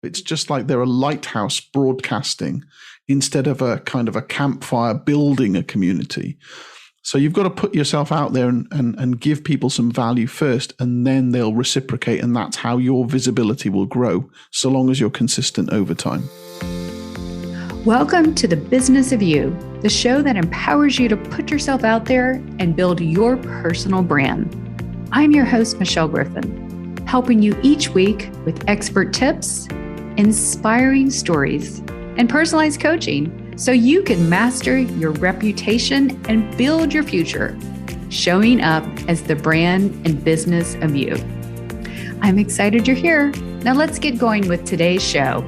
It's just like they're a lighthouse broadcasting instead of a kind of a campfire building a community. So you've got to put yourself out there and give people some value first, and then they'll reciprocate. And that's how your visibility will grow, so long as you're consistent over time. Welcome to The Business of You, the show that empowers you to put yourself out there and build your personal brand. I'm your host, Michelle Griffin, helping you each week with expert tips, inspiring stories, and personalized coaching so you can master your reputation and build your future, showing up as the brand and business of you. I'm excited you're here. Now let's get going with today's show.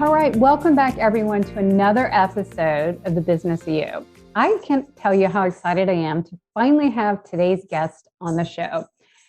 All right, welcome back everyone to another episode of The Business of You. I can't tell you how excited I am to finally have today's guest on the show.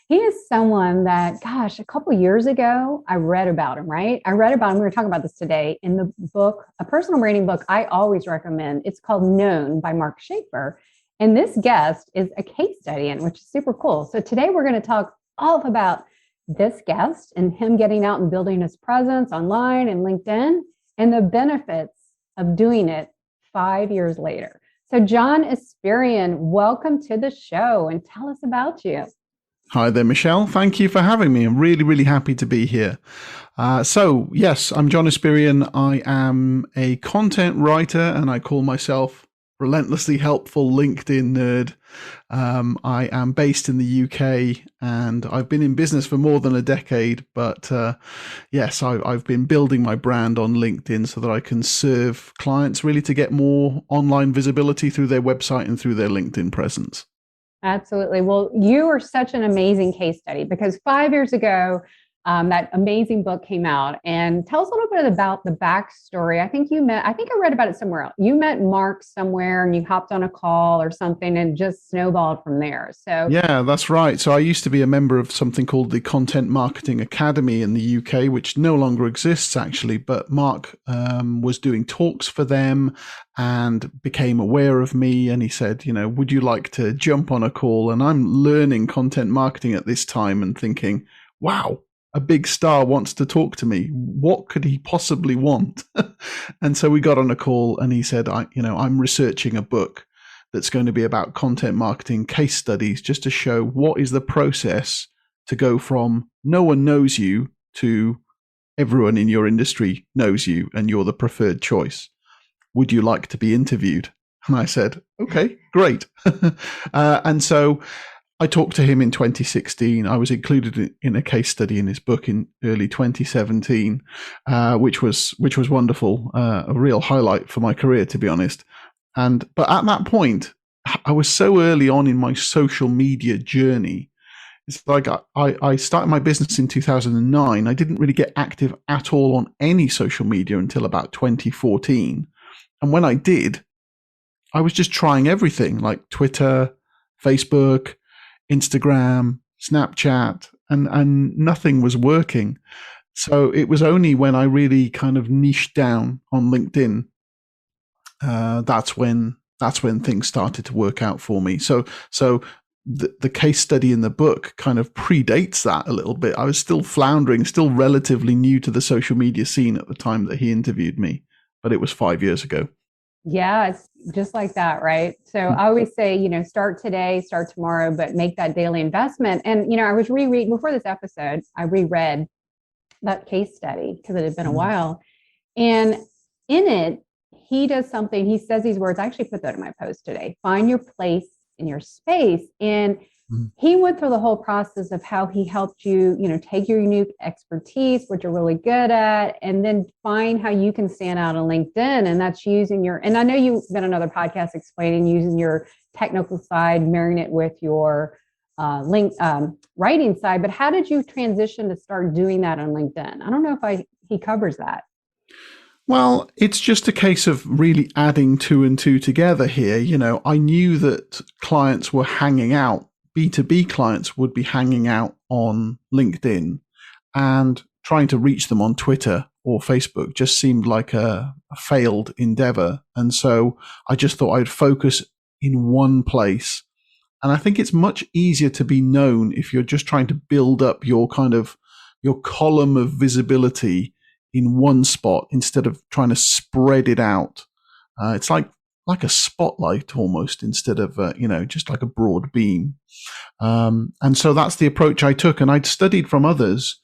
He is someone that, a couple of years ago, I read about him, right? I read about him. We were talking about this today in the book, a personal branding book I always recommend. It's called Known by Mark Schaefer. And this guest is a case study in, which is super cool. So today we're going to talk all about this guest and him getting out and building his presence online and LinkedIn and the benefits of doing it 5 years later. So John Espirian, welcome to the show and tell us about you. Hi there, Michelle. Thank you for having me. I'm really, really happy to be here. So yes, I'm John Espirian. I am a content writer and I call myself Relentlessly Helpful LinkedIn Nerd. I am based in the UK and I've been in business for more than a decade, but yes, I've been building my brand on LinkedIn so that I can serve clients really to get more online visibility through their website and through their LinkedIn presence. Absolutely. Well, you are such an amazing case study because 5 years ago, that amazing book came out. And tell us a little bit about the backstory. I think I read about it somewhere else. You met Mark somewhere and you hopped on a call or something and just snowballed from there. So yeah, that's right. So I used to be a member of something called the Content Marketing Academy in the UK, which no longer exists actually, but Mark was doing talks for them and became aware of me. And he said, would you like to jump on a call? And I'm learning content marketing at this time and thinking, wow, a big star wants to talk to me. What could he possibly want? And so we got on a call and he said, I'm researching a book that's going to be about content marketing case studies just to show what is the process to go from no one knows you to everyone in your industry knows you and you're the preferred choice. Would you like to be interviewed? And I said, okay, great. And so I talked to him in 2016. I was included in a case study in his book in early 2017, which was wonderful, a real highlight for my career, to be honest. But at that point, I was so early on in my social media journey. It's like I started my business in 2009. I didn't really get active at all on any social media until about 2014. And when I did, I was just trying everything like Twitter, Facebook, Instagram, Snapchat, and nothing was working. So it was only when I really kind of niched down on LinkedIn, that's when things started to work out for me. So the case study in the book kind of predates that a little bit. I was still floundering, still relatively new to the social media scene at the time that he interviewed me, but it was 5 years ago. Yeah, it's just like that, right? So I always say, start today, start tomorrow, but make that daily investment. And, I was rereading before this episode, I reread that case study because it had been a while. And in it, he does something, he says these words, I actually put that in my post today, find your place in your space. And he went through the whole process of how he helped you, take your unique expertise, what you're really good at, and then find how you can stand out on LinkedIn. And that's using and I know you've been on another podcast explaining using your technical side, marrying it with your writing side. But how did you transition to start doing that on LinkedIn? I don't know if he covers that. Well, it's just a case of really adding two and two together here. I knew that clients were hanging out. B2B clients would be hanging out on LinkedIn, and trying to reach them on Twitter or Facebook just seemed like a failed endeavor. And so I just thought I'd focus in one place. And I think it's much easier to be known if you're just trying to build up your kind of your column of visibility in one spot instead of trying to spread it out. It's like a spotlight almost, instead of just like a broad beam. And so that's the approach I took. And I'd studied from others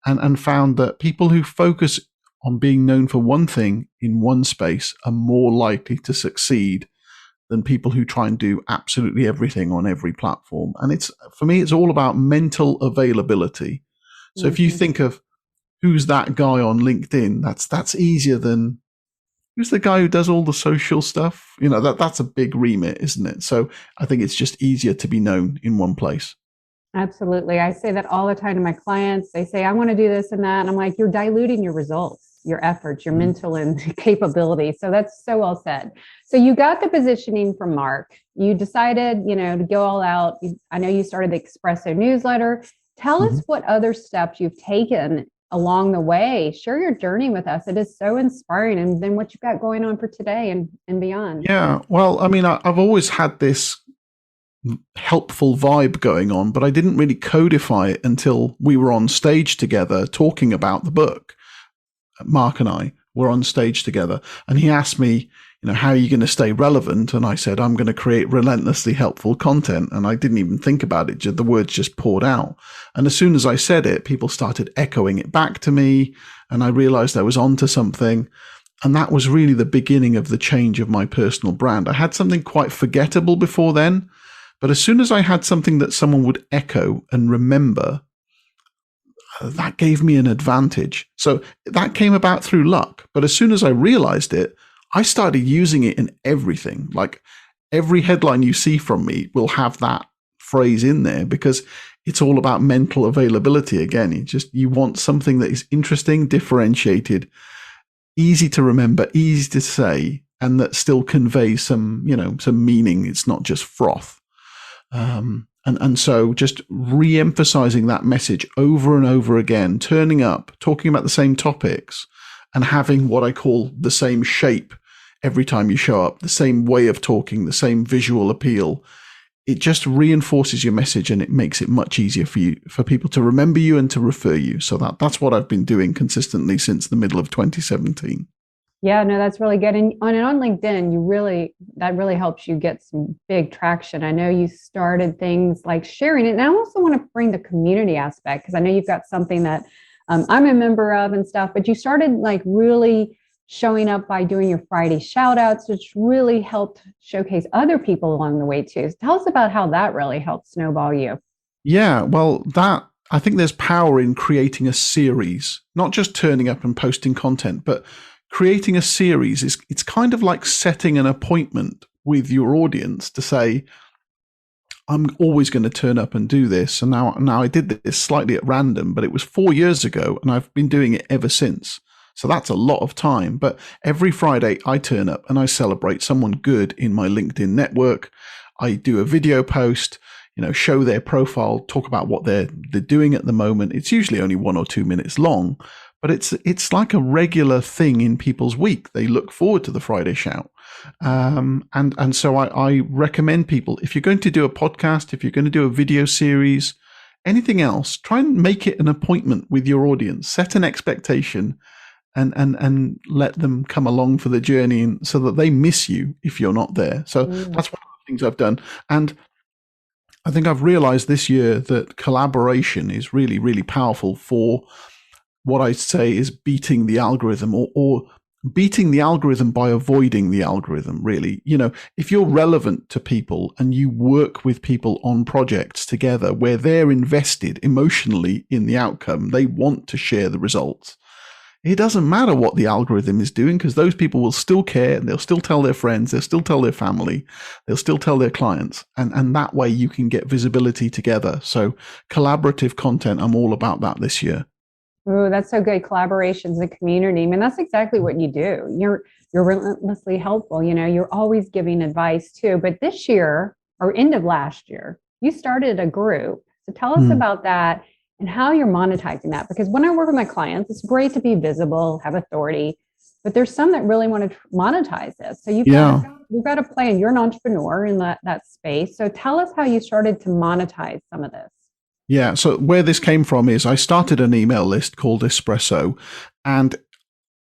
and found that people who focus on being known for one thing in one space are more likely to succeed than people who try and do absolutely everything on every platform. And for me, it's all about mental availability. So if you think of who's that guy on LinkedIn, that's easier than who's the guy who does all the social stuff. That's a big remit, isn't it? So I think it's just easier to be known in one place. Absolutely. I say that all the time to my clients. They say, I want to do this and that. And I'm like, you're diluting your results, your efforts, your mental and capability. So that's so well said. So you got the positioning from Mark. You decided, to go all out. I know you started the Espresso newsletter. Tell us what other steps you've taken along the way. Share your journey with us. It is so inspiring. And then what you've got going on for today and beyond. Yeah. Well, I mean, I've always had this helpful vibe going on, but I didn't really codify it until we were on stage together talking about the book. Mark and I were on stage together, and he asked me, how are you going to stay relevant? And I said, I'm going to create relentlessly helpful content. And I didn't even think about it. The words just poured out. And as soon as I said it, people started echoing it back to me. And I realized I was onto something. And that was really the beginning of the change of my personal brand. I had something quite forgettable before then, but as soon as I had something that someone would echo and remember, that gave me an advantage. So that came about through luck. But as soon as I realized it, I started using it in everything. Like every headline you see from me will have that phrase in there, because it's all about mental availability. Again, you want something that is interesting, differentiated, easy to remember, easy to say, and that still conveys some meaning. It's not just froth. And so just re-emphasizing that message over and over again, turning up, talking about the same topics, and having what I call the same shape every time you show up, the same way of talking, the same visual appeal. It just reinforces your message, and it makes it much easier for people to remember you and to refer you. So that's what I've been doing consistently since the middle of 2017. Yeah, no, that's really good. And on LinkedIn, that really helps you get some big traction. I know you started things like sharing it. And I also want to bring the community aspect, because I know you've got something that I'm a member of and stuff, but you started like really showing up by doing your Friday shout outs, which really helped showcase other people along the way too. So tell us about how that really helped snowball you. Yeah, well, I think there's power in creating a series, not just turning up and posting content, but creating a series. It's kind of like setting an appointment with your audience to say, I'm always going to turn up and do this. And now I did this slightly at random, but it was 4 years ago, and I've been doing it ever since. So that's a lot of time. But every Friday I turn up and I celebrate someone good in my LinkedIn network. I do a video post, show their profile, talk about what they're doing at the moment. It's usually only 1 or 2 minutes long, but it's like a regular thing in people's week. They look forward to the Friday shout. And so I recommend people, if you're going to do a podcast, if you're going to do a video series, anything else, try and make it an appointment with your audience. Set an expectation and let them come along for the journey, and so that they miss you if you're not there. So that's one of the things I've done. And I think I've realized this year that collaboration is really, really powerful for what I say is beating the algorithm, or beating the algorithm by avoiding the algorithm, really. If you're relevant to people and you work with people on projects together where they're invested emotionally in the outcome, they want to share the results. It doesn't matter what the algorithm is doing, because those people will still care, and they'll still tell their friends, they'll still tell their family, they'll still tell their clients. And that way you can get visibility together. So collaborative content, I'm all about that this year. Oh, that's so good. Collaborations and community. I mean, that's exactly what you do. You're relentlessly helpful. You're always giving advice too. But this year, or end of last year, you started a group. So tell us about that and how you're monetizing that. Because when I work with my clients, it's great to be visible, have authority, but there's some that really want to monetize this. So you've got a plan. You're an entrepreneur in that space. So tell us how you started to monetize some of this. Yeah. So where this came from is I started an email list called Espresso, and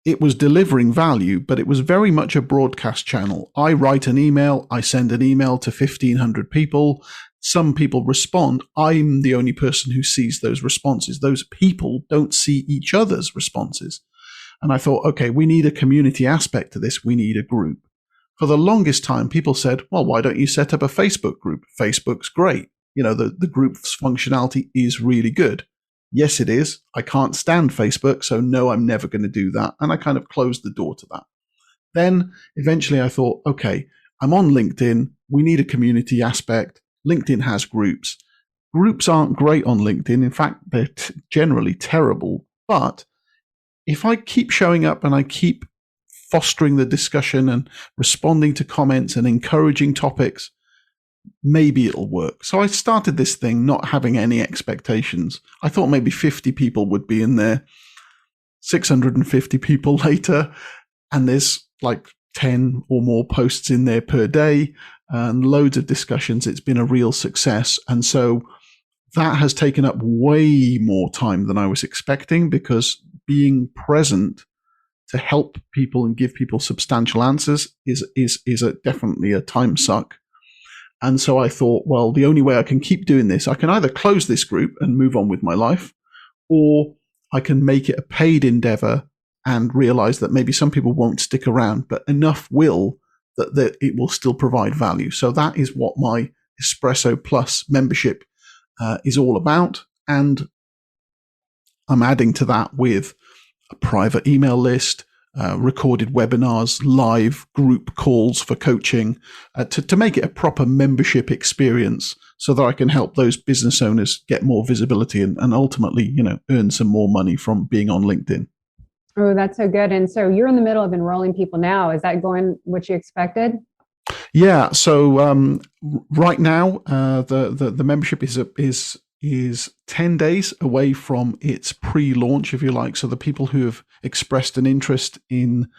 it was delivering value, but it was very much a broadcast channel. I write an email, I send an email to 1,500 people. Some people respond. I'm the only person who sees those responses. Those people don't see each other's responses. And I thought, okay, we need a community aspect to this. We need a group. For the longest time, people said, well, why don't you set up a Facebook group? Facebook's great. The group's functionality is really good. Yes, it is. I can't stand Facebook, so no, I'm never going to do that. And I kind of closed the door to that. Then eventually I thought, okay, I'm on LinkedIn. We need a community aspect. LinkedIn has groups. Groups aren't great on LinkedIn. In fact, they're generally terrible. But if I keep showing up and I keep fostering the discussion and responding to comments and encouraging topics, maybe it'll work. So I started this thing not having any expectations. I thought maybe 50 people would be in there. 650 people later, and there's like 10 or more posts in there per day and loads of discussions. It's been a real success. And so that has taken up way more time than I was expecting, because being present to help people and give people substantial answers is definitely a time suck. And so I thought, well, the only way I can keep doing this, I can either close this group and move on with my life, or I can make it a paid endeavor and realize that maybe some people won't stick around, but enough will that it will still provide value. So that is what my Espresso Plus membership is all about. And I'm adding to that with a private email list, recorded webinars, live group calls for coaching, to make it a proper membership experience, so that I can help those business owners get more visibility and ultimately, earn some more money from being on LinkedIn. Oh, that's so good. And so you're in the middle of enrolling people now. Is that going what you expected? Yeah. So right now, the membership is 10 days away from its pre-launch, if you like. So the people who have expressed an interest in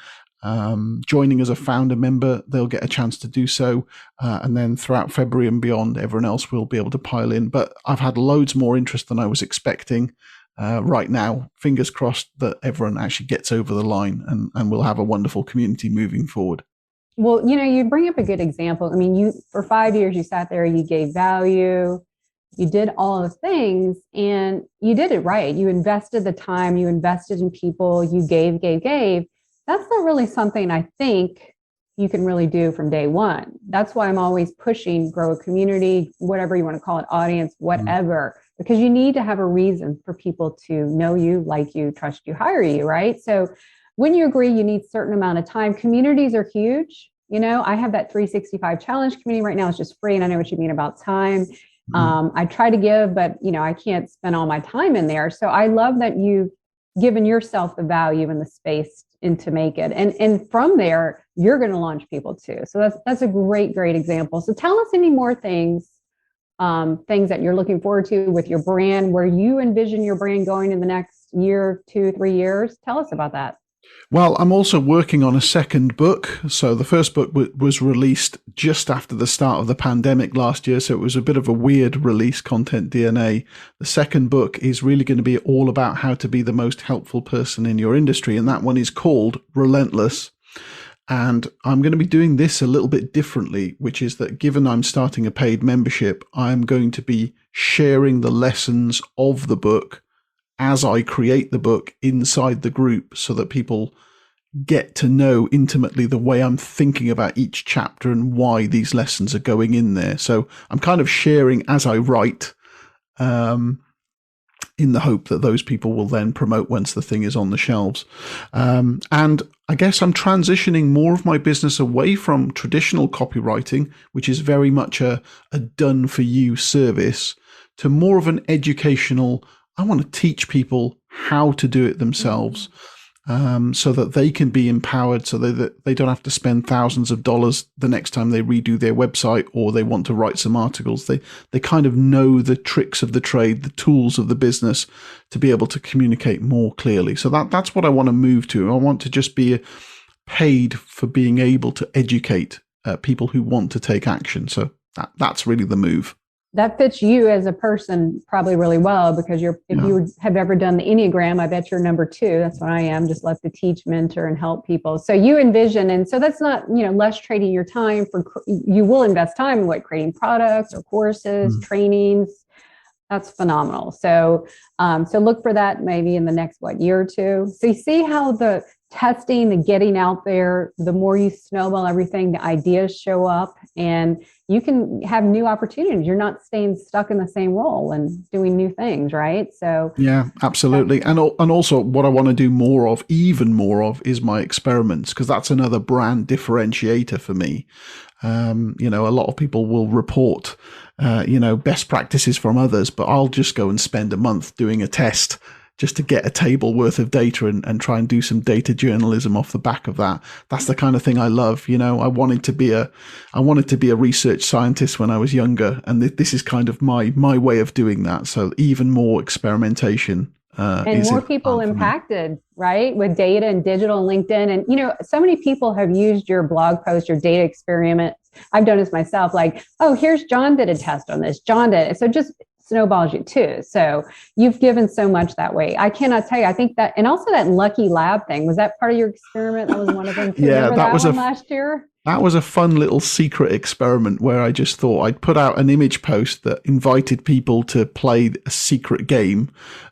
joining as a founder member, they'll get a chance to do so. And then throughout February and beyond, everyone else will be able to pile in. But I've had loads more interest than I was expecting. Right now, fingers crossed that everyone actually gets over the line, and we'll have a wonderful community moving forward. Well, you bring up a good example. I mean, for 5 years, you sat there, you gave value, you did all the things, and you did it right. You invested the time, you invested in people, you gave. That's not really something I think you can really do from day one. That's why I'm always pushing grow a community, whatever you want to call it, audience, whatever, because you need to have a reason for people to know you, like you, trust you, hire you, right? So when you agree you need a certain amount of time, communities are huge. I have that 365 challenge community right now. It's just free. And I know what you mean about time. I try to give, but I can't spend all my time in there. So I love that you've given yourself the value and the space and to make it. And from there, you're going to launch people too. So that's a great example. So tell us any more things that you're looking forward to with your brand, where you envision your brand going in the next year, 2, 3 years. Tell us about that. Well, I'm also working on a second book. So the first book was released just after the start of the pandemic last year. So it was a bit of a weird release, Content DNA. The second book is really going to be all about how to be the most helpful person in your industry. And that one is called Relentless. And I'm going to be doing this a little bit differently, which is that given I'm starting a paid membership, I'm going to be sharing the lessons of the book as I create the book inside the group, so that people get to know intimately the way I'm thinking about each chapter and why these lessons are going in there. So I'm kind of sharing as I write, in the hope that those people will then promote once the thing is on the shelves. And I guess I'm transitioning more of my business away from traditional copywriting, which is very much a done for you service, to more of an educational, I want to teach people how to do it themselves, so that they can be empowered, so that they don't have to spend thousands of dollars the next time they redo their website or they want to write some articles. They kind of know the tricks of the trade, the tools of the business, to be able to communicate more clearly. So that's what I want to move to. I want to just be paid for being able to educate people who want to take action. So that's really the move. that fits you as a person probably really well, because if you have ever done the Enneagram, I bet you're number 2. That's what I am. Just love to teach, mentor, and help people. So you envision, and so that's not, less trading your time for, you will invest time in creating products or courses, trainings. That's phenomenal. So, so look for that maybe in the next, year or 2. So you see how the testing, the getting out there, the more you snowball everything, the ideas show up, and you can have new opportunities. You're not staying stuck in the same role and doing new things, right? So yeah, absolutely. And also what I want to do more of, even more of, is my experiments, because that's another brand differentiator for me. A lot of people will report, best practices from others, but I'll just go and spend a month doing a test just to get a table worth of data and try and do some data journalism off the back of that. That's the kind of thing I love. I wanted to be a research scientist when I was younger, and this is kind of my way of doing that. So even more experimentation. And more people impacted, right? With data and digital and LinkedIn. And, so many people have used your blog post, your data experiments. I've done this myself, here's John did a test on this. John did it. So just snowballs you too. So you've given so much that way. I cannot tell you. I think that, and also that Lucky Lab thing, was that part of your experiment? That was one of them. Yeah, that was last year. That was a fun little secret experiment where I just thought I'd put out an image post that invited people to play a secret game.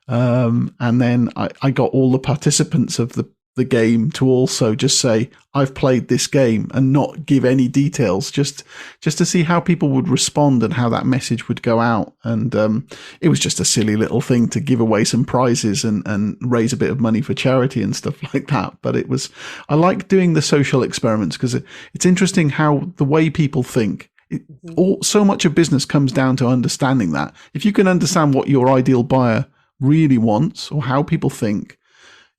And then I got all the participants of the game to also just say, I've played this game, and not give any details, just to see how people would respond and how that message would go out. And it was just a silly little thing to give away some prizes and raise a bit of money for charity and stuff like that. But I like doing the social experiments, because it's interesting how the way people think. So much of business comes down to understanding that. If you can understand what your ideal buyer really wants or how people think,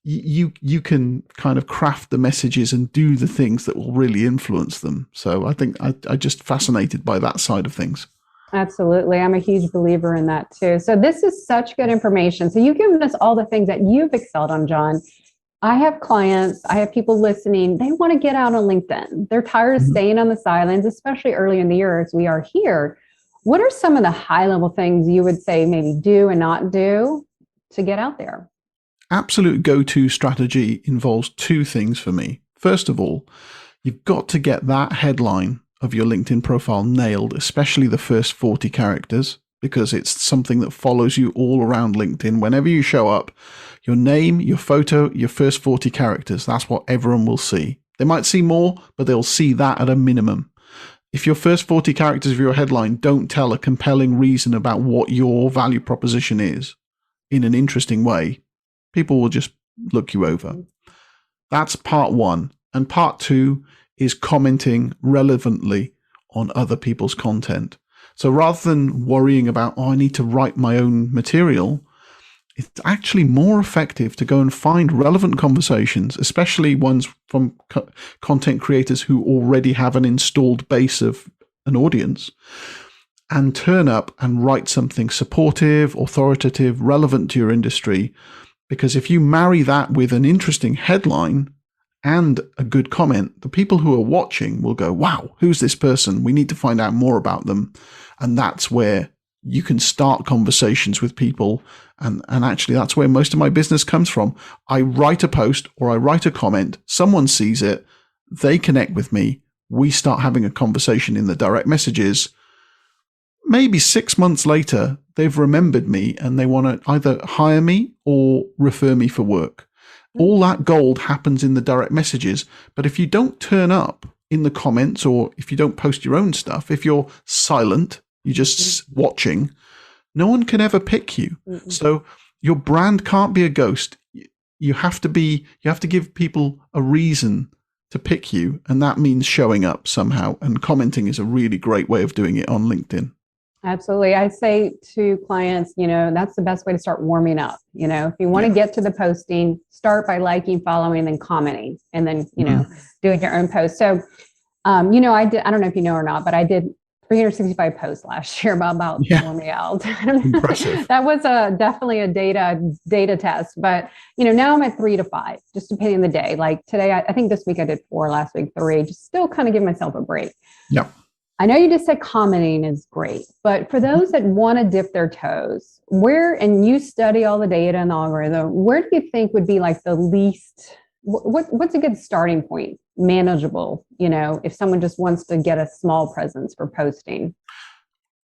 you can kind of craft the messages and do the things that will really influence them. So I think I just fascinated by that side of things. Absolutely. I'm a huge believer in that too. So this is such good information. So you've given us all the things that you've excelled on, John. I have clients, I have people listening. They want to get out on LinkedIn. They're tired of staying on the sidelines, especially early in the year as we are here. What are some of the high level things you would say maybe do and not do to get out there? Absolute go-to strategy involves 2 things for me. First of all, you've got to get that headline of your LinkedIn profile nailed, especially the first 40 characters, because it's something that follows you all around LinkedIn. Whenever you show up, your name, your photo, your first 40 characters, that's what everyone will see. They might see more, but they'll see that at a minimum. If your first 40 characters of your headline don't tell a compelling reason about what your value proposition is in an interesting way, people will just look you over. That's part 1. And part 2 is commenting relevantly on other people's content. So rather than worrying about, I need to write my own material, it's actually more effective to go and find relevant conversations, especially ones from content creators who already have an installed base of an audience, and turn up and write something supportive, authoritative, relevant to your industry. Because if you marry that with an interesting headline and a good comment, the people who are watching will go, wow, who's this person? We need to find out more about them. And that's where you can start conversations with people. And actually, that's where most of my business comes from. I write a post or I write a comment, someone sees it, they connect with me, we start having a conversation in the direct messages. Maybe 6 months later, they've remembered me and they want to either hire me or refer me for work. All that gold happens in the direct messages. But if you don't turn up in the comments, or if you don't post your own stuff, if you're silent, you're just watching, no one can ever pick you. So your brand can't be a ghost. You have to give people a reason to pick you. And that means showing up somehow. And commenting is a really great way of doing it on LinkedIn. Absolutely. I say to clients, that's the best way to start warming up. If you want to get to the posting, start by liking, following, then commenting, and then, doing your own post. So, I don't know if you know or not, but I did 365 posts last year about warming out. Impressive. That was definitely a data test, but now I'm at 3 to 5, just depending on the day. Like today, I think this week I did 4, last week 3, just still kind of give myself a break. Yep. I know you just said commenting is great, but for those that want to dip their toes, and you study all the data and the algorithm, where do you think would be like the least, what's a good starting point? Manageable, if someone just wants to get a small presence for posting.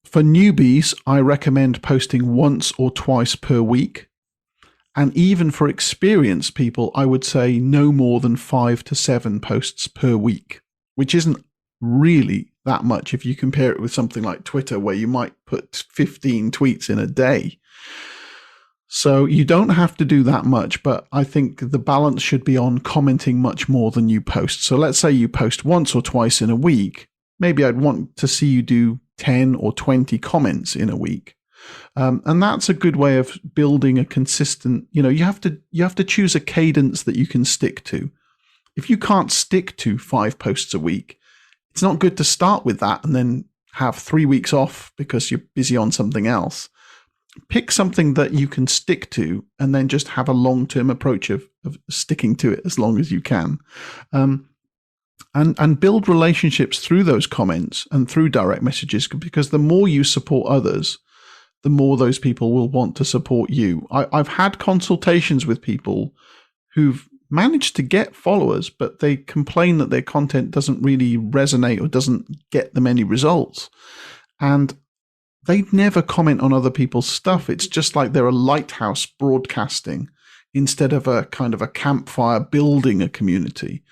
For newbies, I recommend posting once or twice per week. And even for experienced people, I would say no more than 5 to 7 posts per week, which isn't really that much if you compare it with something like Twitter, where you might put 15 tweets in a day. So you don't have to do that much, but I think the balance should be on commenting much more than you post. So let's say you post once or twice in a week. Maybe I'd want to see you do 10 or 20 comments in a week. And that's a good way of building a consistent, you have to choose a cadence that you can stick to. If you can't stick to 5 posts a week, it's not good to start with that and then have 3 weeks off because you're busy on something else. Pick something that you can stick to and then just have a long-term approach of sticking to it as long as you can. And build relationships through those comments and through direct messages, because the more you support others, the more those people will want to support you. I've had consultations with people who've managed to get followers, but they complain that their content doesn't really resonate or doesn't get them any results. And they never comment on other people's stuff. It's just like they're a lighthouse broadcasting instead of a kind of a campfire building a community.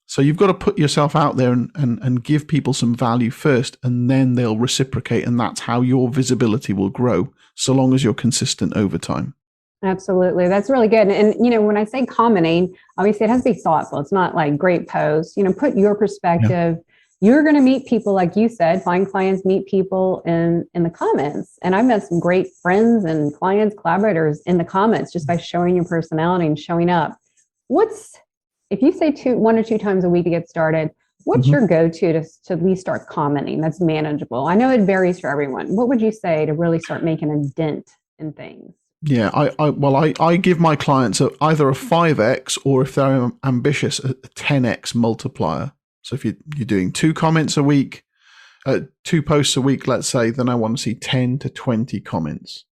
So you've got to put yourself out there and give people some value first, and then they'll reciprocate. And that's how your visibility will grow, so long as you're consistent over time. Absolutely. That's really good. And, when I say commenting, obviously it has to be thoughtful. It's not like great posts, put your perspective. Yeah. You're going to meet people, like you said, find clients, meet people in the comments. And I've met some great friends and clients, collaborators in the comments just by showing your personality and showing up. If you say 1 or 2 times a week to get started, what's your go-to to at least start commenting that's manageable? I know it varies for everyone. What would you say to really start making a dent in things? Yeah, I give my clients either a 5x, or if they're ambitious, a 10x multiplier. So if you're doing 2 comments a week, 2 posts a week, let's say, then I want to see 10 to 20 comments.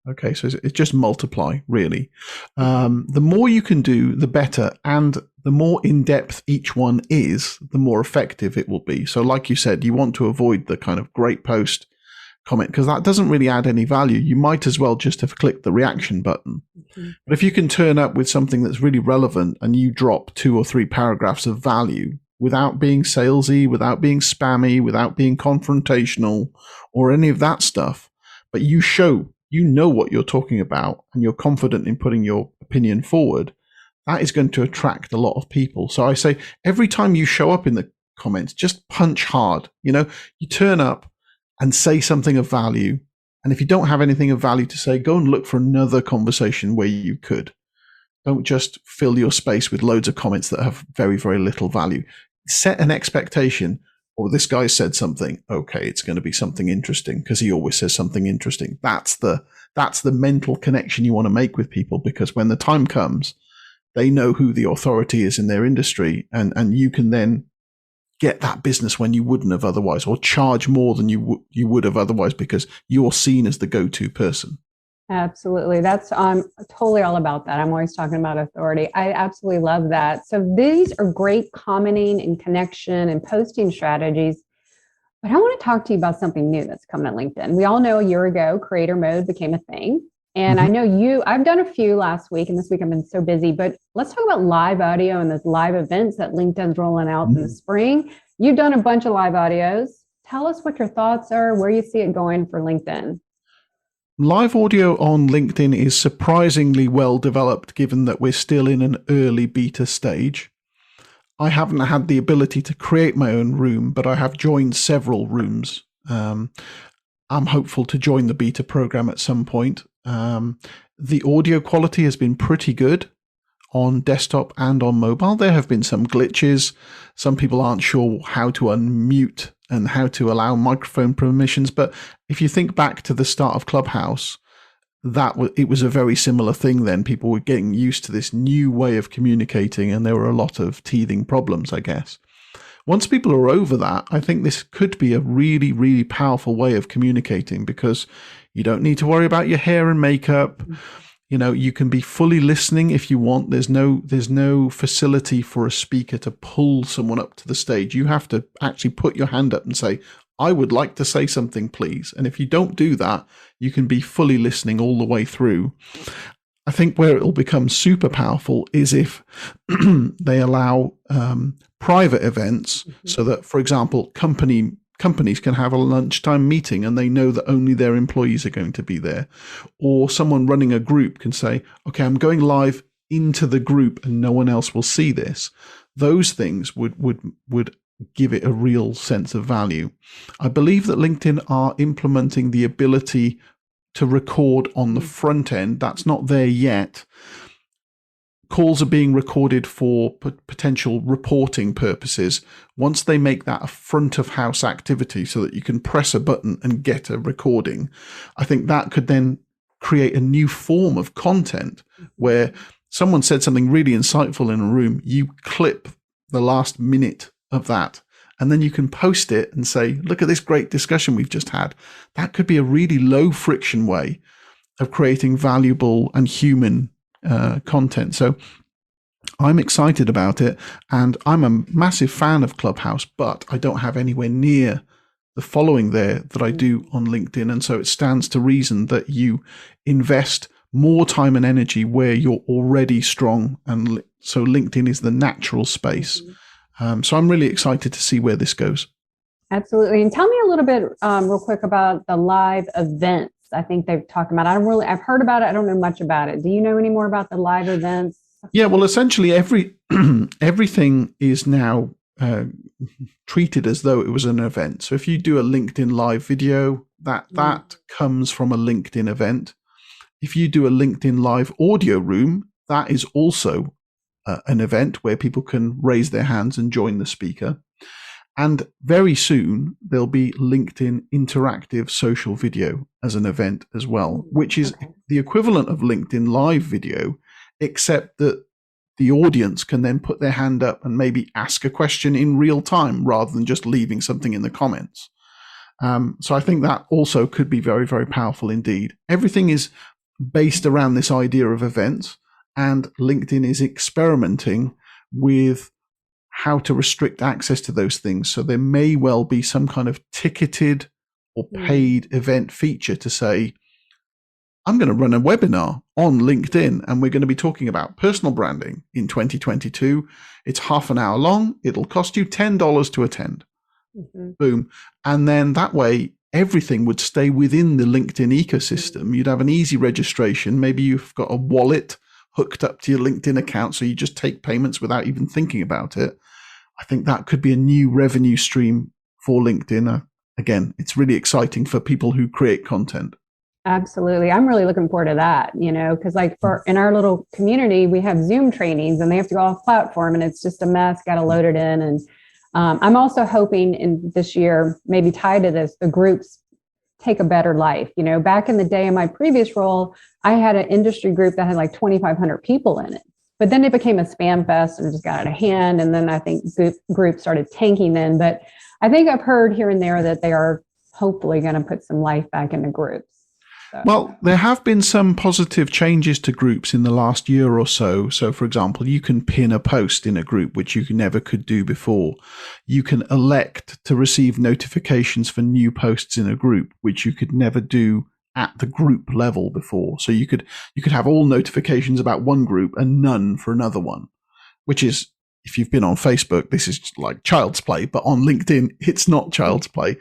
Okay, so it's just multiply, really. The more you can do, the better. And the more in-depth each one is, the more effective it will be. So like you said, you want to avoid the kind of great post comment, because that doesn't really add any value. You might as well just have clicked the reaction button. Mm-hmm. But if you can turn up with something that's really relevant and you drop 2 or 3 paragraphs of value without being salesy, without being spammy, without being confrontational or any of that stuff, but you know what you're talking about and you're confident in putting your opinion forward, that is going to attract a lot of people. So I say every time you show up in the comments, just punch hard. You turn up and say something of value. And if you don't have anything of value to say, go and look for another conversation where you could. Don't just fill your space with loads of comments that have very, very little value. Set an expectation. Or this guy said something. Okay, it's going to be something interesting because he always says something interesting. That's the mental connection you want to make with people, because when the time comes, they know who the authority is in their industry, and you can then get that business when you wouldn't have otherwise, or charge more than you would have otherwise, because you're seen as the go-to person. Absolutely. I'm totally all about that. I'm always talking about authority. I absolutely love that. So these are great commenting and connection and posting strategies. But I want to talk to you about something new that's coming at LinkedIn. We all know a year ago, creator mode became a thing. And I know I've done a few last week, and this week I've been so busy, but let's talk about live audio and those live events that LinkedIn's rolling out in the spring. You've done a bunch of live audios. Tell us what your thoughts are, where you see it going for LinkedIn. Live audio on LinkedIn is surprisingly well developed, given that we're still in an early beta stage. I haven't had the ability to create my own room, but I have joined several rooms. I'm hopeful to join the beta program at some point. The audio quality has been pretty good on desktop and on mobile. There have been some glitches. Some people aren't sure how to unmute and how to allow microphone permissions. But if you think back to the start of Clubhouse, it was a very similar thing then. People were getting used to this new way of communicating, and there were a lot of teething problems, I guess. once people are over that, I think this could be a really, really powerful way of communicating, because you don't need to worry about your hair and makeup. You can be fully listening if you want. There's no facility for a speaker to pull someone up to the stage. You have to actually put your hand up and say, I would like to say something, please. And if you don't do that, you can be fully listening all the way through. I think where it'll become super powerful is if they allow private events, so that, for example, companies can have a lunchtime meeting and they know that only their employees are going to be there. Or someone running a group can say, okay, I'm going live into the group and no one else will see this. Those things would give it a real sense of value. I believe that LinkedIn are implementing the ability to record on the front end. That's not there yet. Calls are being recorded for potential reporting purposes. Once they make that a front of house activity so that you can press a button and get a recording, I think that could then create a new form of content where someone said something really insightful in a room, you clip the last minute of that, and then you can post it and say, look at this great discussion we've just had. That could be a really low friction way of creating valuable and human content. So I'm excited about it, and I'm a massive fan of Clubhouse, but I don't have anywhere near the following there that I do on LinkedIn. And so it stands to reason that you invest more time and energy where you're already strong. And so LinkedIn is the natural space. So I'm really excited to see where this goes. Absolutely. And tell me a little bit real quick about the live events. I think they've talked about it. I've heard about it. I don't know much about it. Do you know any more about the live events? Yeah, well, essentially everything is now treated as though it was an event. So if you do a LinkedIn live video, that comes from a LinkedIn event. If you do a LinkedIn live audio room, that is also an event where people can raise their hands and join the speaker. And very soon, there'll be LinkedIn interactive social video as an event as well, which is the equivalent of LinkedIn live video, except that the audience can then put their hand up and maybe ask a question in real time rather than just leaving something in the comments. So I think that also could be very, very powerful indeed. Everything is based around this idea of events, and LinkedIn is experimenting with how to restrict access to those things. So there may well be some kind of ticketed or paid event feature to say, I'm going to run a webinar on LinkedIn and we're going to be talking about personal branding in 2022. It's half an hour long. It'll cost you $10 to attend. Boom. And then that way, everything would stay within the LinkedIn ecosystem. You'd have an easy registration. Maybe you've got a wallet hooked up to your LinkedIn account, so you just take payments without even thinking about it. I think that could be a new revenue stream for LinkedIn. Again, it's really exciting for people who create content. Absolutely. I'm really looking forward to that, because in our little community, we have Zoom trainings and they have to go off platform and it's just a mess, got to load it in. And I'm also hoping in this year, maybe tied to this, the groups take a better life. Back in the day in my previous role, I had an industry group that had like 2,500 people in it. But then it became a spam fest and it just got out of hand. And then I think groups started tanking then. But I think I've heard here and there that they are hopefully going to put some life back into groups. So. Well, there have been some positive changes to groups in the last year or so. So, for example, you can pin a post in a group, which you never could do before. You can elect to receive notifications for new posts in a group, which you could never do at the group level before. So you could have all notifications about one group and none for another one, which is, if you've been on Facebook, this is like child's play, but on LinkedIn, it's not child's play.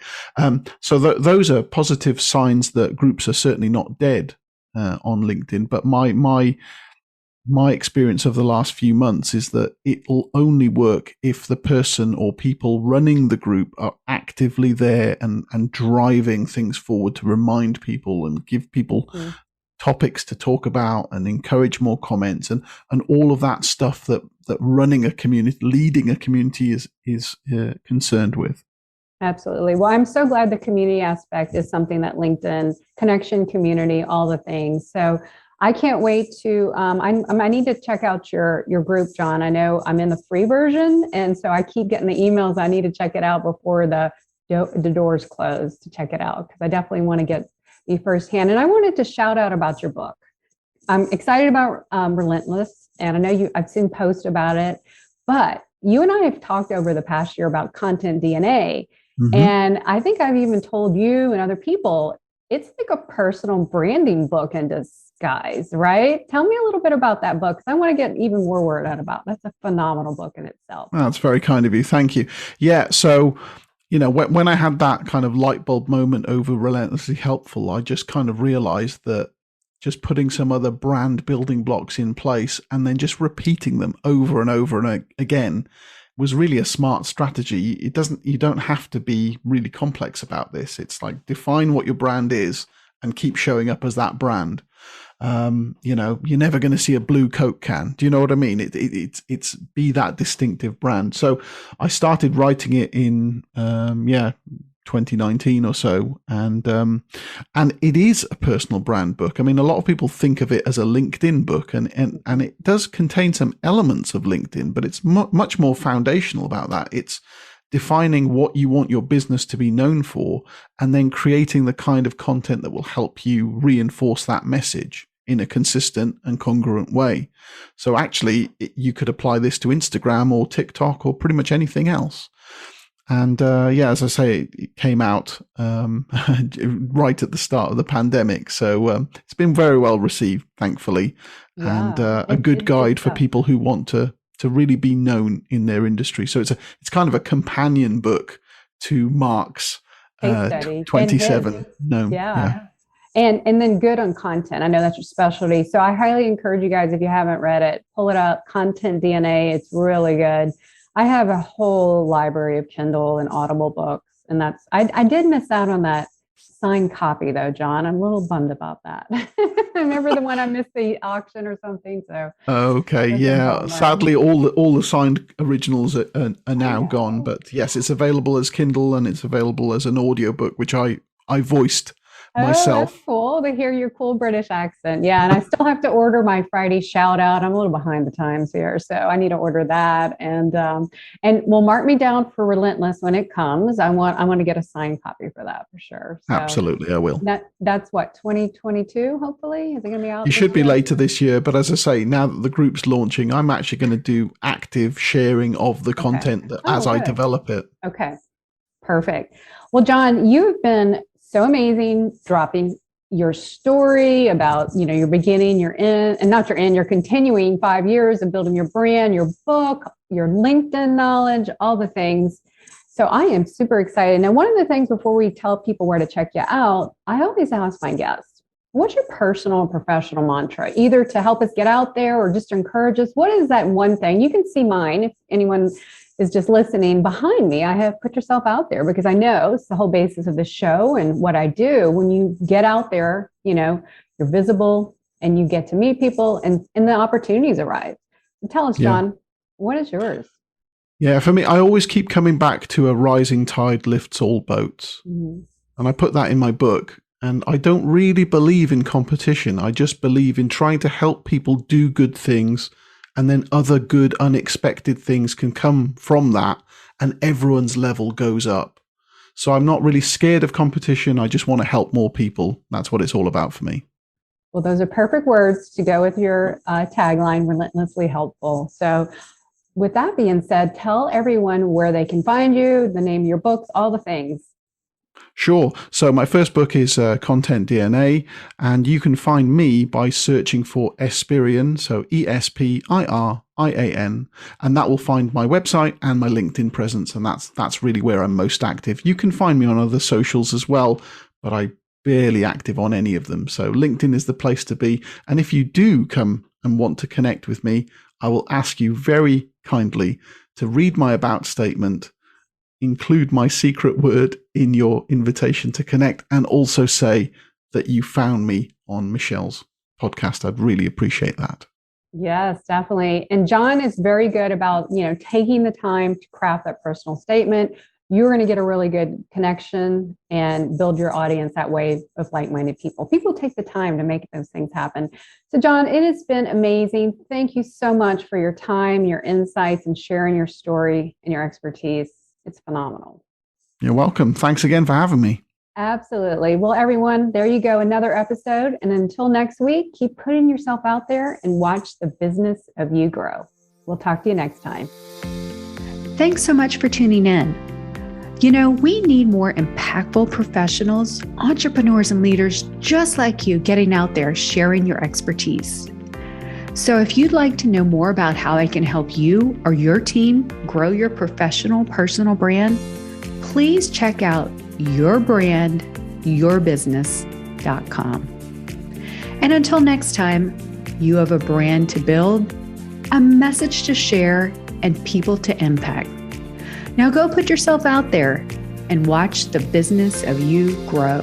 So those are positive signs that groups are certainly not dead on LinkedIn. But my experience of the last few months is that it will only work if the person or people running the group are actively there and driving things forward to remind people and give people topics to talk about and encourage more comments and all of that stuff that running a community, leading a community is concerned with. Absolutely. Well, I'm so glad the community aspect is something that LinkedIn, connection, community, all the things. So I can't wait to. I need to check out your group, John. I know I'm in the free version, and so I keep getting the emails. I need to check it out before the doors close to check it out because I definitely want to get the firsthand. And I wanted to shout out about your book. I'm excited about Relentless, and I know I've seen posts about it, but you and I have talked over the past year about content DNA, and I think I've even told you and other people it's like a personal branding book in disguise, right? Tell me a little bit about that book because I want to get even more word out about it. That's a phenomenal book in itself. Well, that's very kind of you. Thank you. Yeah. So, when I had that kind of light bulb moment over Relentlessly Helpful, I just kind of realized that just putting some other brand building blocks in place and then just repeating them over and over and again was really a smart strategy. You don't have to be really complex about this. It's like define what your brand is and keep showing up as that brand. You're never going to see a blue Coke can. Do you know what I mean? It's be that distinctive brand. So I started writing it in 2019 or so, and it is a personal brand book. I mean, a lot of people think of it as a LinkedIn book, and it does contain some elements of LinkedIn, but it's much more foundational about that. It's defining what you want your business to be known for, and then creating the kind of content that will help you reinforce that message in a consistent and congruent way. So actually, you could apply this to Instagram or TikTok or pretty much anything else. And as I say, it came out right at the start of the pandemic. So it's been very well received, thankfully, and a good guide for people who want to really be known in their industry. So it's kind of a companion book to Mark's 27 known. Yeah. And then good on content. I know that's your specialty. So I highly encourage you guys, if you haven't read it, pull it up. Content DNA. It's really good. I have a whole library of Kindle and Audible books. And I did miss out on that signed copy though, John. I'm a little bummed about that. I remember the one I missed the auction or something. So okay, yeah. Sadly, all the signed originals are now gone. But yes, it's available as Kindle and it's available as an audiobook, which I voiced myself. That's cool to hear your cool British accent. Yeah, and I still have to order my Friday shout out. I'm a little behind the times here, so I need to order that. And well, mark me down for Relentless when it comes. I want to get a signed copy for that for sure. So absolutely, I will. That's what 2022. Hopefully, is it going to be out? It should be later this year, but as I say, now that the group's launching, I'm actually going to do active sharing of the content as I develop it. Okay, perfect. Well, John, you've been so amazing dropping your story about, your beginning, you're continuing 5 years of building your brand, your book, your LinkedIn knowledge, all the things. So I am super excited. Now, one of the things before we tell people where to check you out, I always ask my guests, what's your personal and professional mantra, either to help us get out there or just to encourage us? What is that one thing? You can see mine if anyone is just listening behind me. I have put yourself out there because I know it's the whole basis of the show and what I do. When you get out there, you're visible and you get to meet people and the opportunities arise. So tell us, John, what is yours? Yeah, for me, I always keep coming back to a rising tide lifts all boats. Mm-hmm. And I put that in my book. And I don't really believe in competition. I just believe in trying to help people do good things, and then other good, unexpected things can come from that, and everyone's level goes up. So I'm not really scared of competition. I just want to help more people. That's what it's all about for me. Well, those are perfect words to go with your tagline, Relentlessly Helpful. So with that being said, tell everyone where they can find you, the name of your books, all the things. Sure. So my first book is Content DNA, and you can find me by searching for Espirian, so Espirian, and that will find my website and my LinkedIn presence, and that's really where I'm most active. You can find me on other socials as well, but I'm barely active on any of them. So LinkedIn is the place to be. And if you do come and want to connect with me, I will ask you very kindly to read my about statement, include my secret word in your invitation to connect, and also say that you found me on Michelle's podcast. I'd really appreciate that. Yes, definitely. And John is very good about, taking the time to craft that personal statement, you're going to get a really good connection and build your audience that way of like-minded people. People take the time to make those things happen. So John, it has been amazing. Thank you so much for your time, your insights, and sharing your story and your expertise. It's phenomenal. You're welcome. Thanks again for having me. Absolutely. Well, everyone, there you go. Another episode. And until next week, keep putting yourself out there and watch the business of you grow. We'll talk to you next time. Thanks so much for tuning in. You know, we need more impactful professionals, entrepreneurs, and leaders just like you getting out there sharing your expertise. So if you'd like to know more about how I can help you or your team grow your professional personal brand, please check out yourbrandyourbusiness.com. And until next time, you have a brand to build, a message to share, and people to impact. Now go put yourself out there and watch the business of you grow.